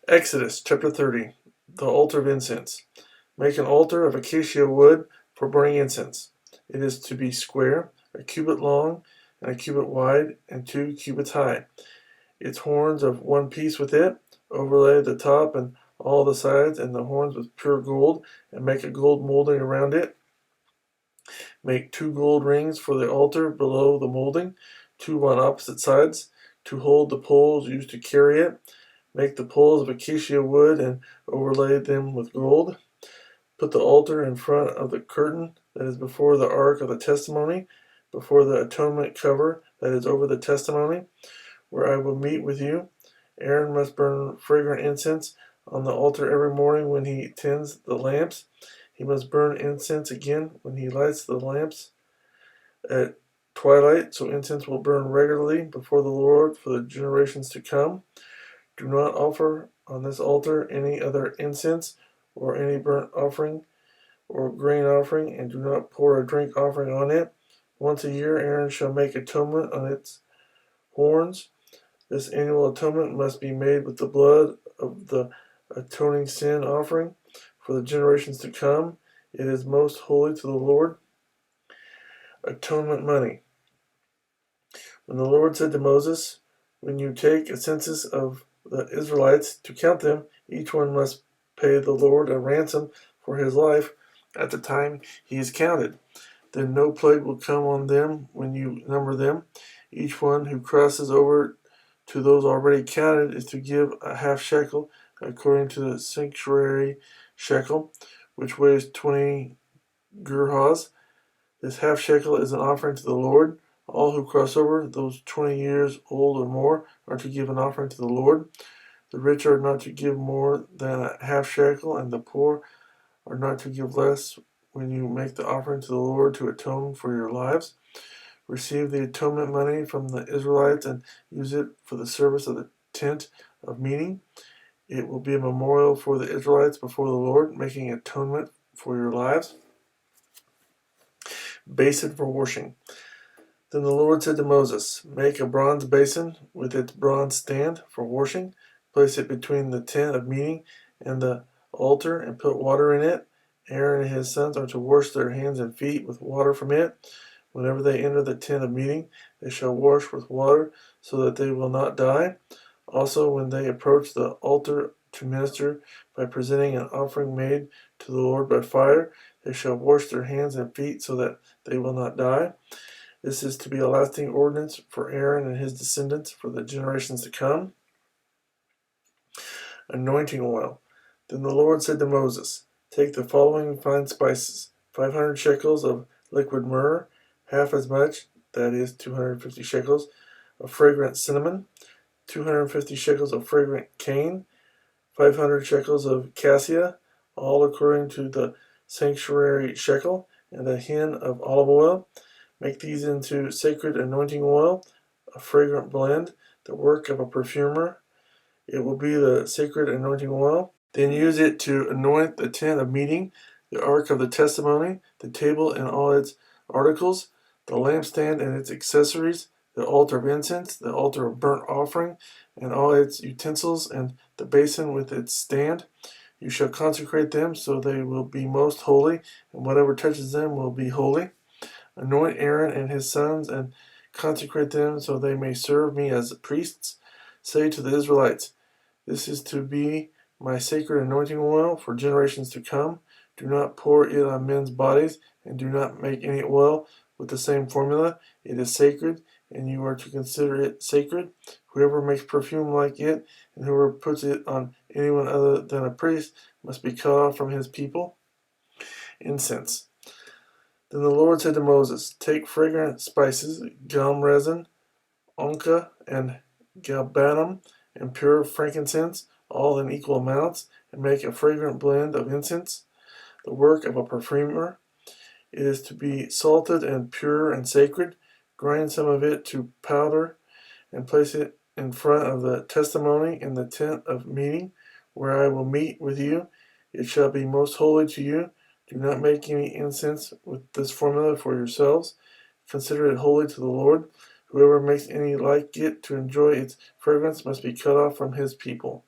Exodus chapter 30. The Altar of Incense. Make an altar of acacia wood for burning incense. It is to be square, a cubit long, and a cubit wide, and 2 cubits high. Its horns of one piece with it. Overlay the top and all the sides and the horns with pure gold, and make a gold molding around it. Make 2 gold rings for the altar below the molding, 2 on opposite sides, to hold the poles used to carry it. Make the poles of acacia wood and overlay them with gold. Put the altar in front of the curtain that is before the ark of the testimony, before the atonement cover that is over the testimony, where I will meet with you. Aaron must burn fragrant incense on the altar every morning when he tends the lamps. He must burn incense again when he lights the lamps at twilight, so incense will burn regularly before the Lord for the generations to come. Do not offer on this altar any other incense or any burnt offering or grain offering, and do not pour a drink offering on it. Once a year Aaron shall make atonement on its horns. This annual atonement must be made with the blood of the atoning sin offering for the generations to come. It is most holy to the Lord. Atonement money. When the Lord said to Moses, when you take a census of the Israelites to count them, each one must pay the Lord a ransom for his life at the time he is counted. Then no plague will come on them when you number them. Each one who crosses over to those already counted is to give a half shekel according to the sanctuary shekel, which weighs 20 gerhas. This half shekel is an offering to the Lord. All who cross over, those 20 years old or more, are to give an offering to the Lord. The rich are not to give more than a half shekel, and the poor are not to give less when you make the offering to the Lord to atone for your lives. Receive the atonement money from the Israelites and use it for the service of the tent of meeting. It will be a memorial for the Israelites before the Lord, making atonement for your lives. Basin for washing. Then the Lord said to Moses, make a bronze basin with its bronze stand for washing. Place it between the tent of meeting and the altar and put water in it. Aaron and his sons are to wash their hands and feet with water from it. Whenever they enter the tent of meeting, they shall wash with water so that they will not die. Also, when they approach the altar to minister by presenting an offering made to the Lord by fire, they shall wash their hands and feet so that they will not die. This is to be a lasting ordinance for Aaron and his descendants for the generations to come. Anointing oil. Then the Lord said to Moses, take the following fine spices, 500 shekels of liquid myrrh, half as much, that is 250 shekels, of fragrant cinnamon, 250 shekels of fragrant cane, 500 shekels of cassia, all according to the sanctuary shekel, and a hin of olive oil. Make these into sacred anointing oil, a fragrant blend, the work of a perfumer. It will be the sacred anointing oil. Then use it to anoint the tent of meeting, the ark of the testimony, the table and all its articles, the lampstand and its accessories, the altar of incense, the altar of burnt offering, and all its utensils, and the basin with its stand. You shall consecrate them so they will be most holy, and whatever touches them will be holy. Anoint Aaron and his sons and consecrate them so they may serve me as priests. Say to the Israelites, this is to be my sacred anointing oil for generations to come. Do not pour it on men's bodies, and do not make any oil with the same formula. It is sacred, and you are to consider it sacred. Whoever makes perfume like it, and whoever puts it on anyone other than a priest, must be cut off from his people. Incense. Then the Lord said to Moses, take fragrant spices, gum resin, onca, and galbanum, and pure frankincense, all in equal amounts, and make a fragrant blend of incense, the work of a perfumer. It is to be salted and pure and sacred. Grind some of it to powder, and place it in front of the testimony in the tent of meeting, where I will meet with you. It shall be most holy to you. Do not make any incense with this formula for yourselves. Consider it holy to the Lord. Whoever makes any like it to enjoy its fragrance must be cut off from his people.